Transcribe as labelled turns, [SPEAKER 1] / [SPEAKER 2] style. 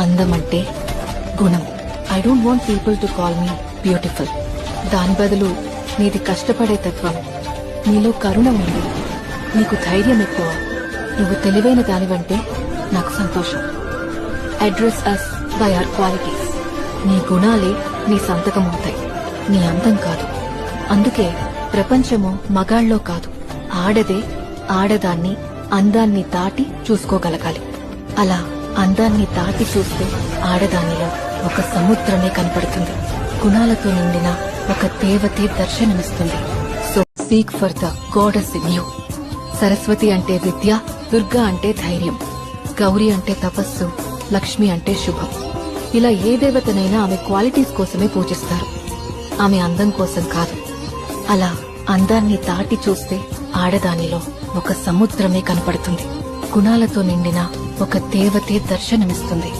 [SPEAKER 1] అందం అంటే గుణం. I don't want people to call me beautiful. దాని బదులు నీది కష్టపడే తత్వం, నీలో కరుణ ఉంది, నీకు ధైర్యం ఎక్కువ, నువ్వు తెలివైన దానివంటే నాకు సంతోషం. Address us by our qualities. నీ గుణాలే నీ సంతకం అవుతాయి, నీ అందం కాదు. అందుకే ప్రపంచము మగాళ్ళలో కాదు, ఆడదే ఆడదాన్ని అందాన్ని దాటి చూసుకోగలగాలి. అలా అందాన్ని దాటి చూస్తే ఆడదానిలో ఒక సముద్రమే కనపడుతుంది. గుణాలతో నిండిన ఒక దేవతే దర్శనమిస్తుంది. So seek for the goddess in you. Saraswati అంటే విద్య, దుర్గా అంటే ధైర్యం, గౌరీ అంటే తపస్సు, లక్ష్మి అంటే శుభం. ఇలా ఏ దేవతనైనా ఆమె క్వాలిటీస్ కోసమే పూజిస్తారు, ఆమె అందం కోసం కాదు. అలా అందాన్ని దాటి చూస్తే ఆడదానిలో ఒక సముద్రమే కనపడుతుంది. గుణాలతో నిండిన ఒక దేవతే దర్శనమిస్తుంది.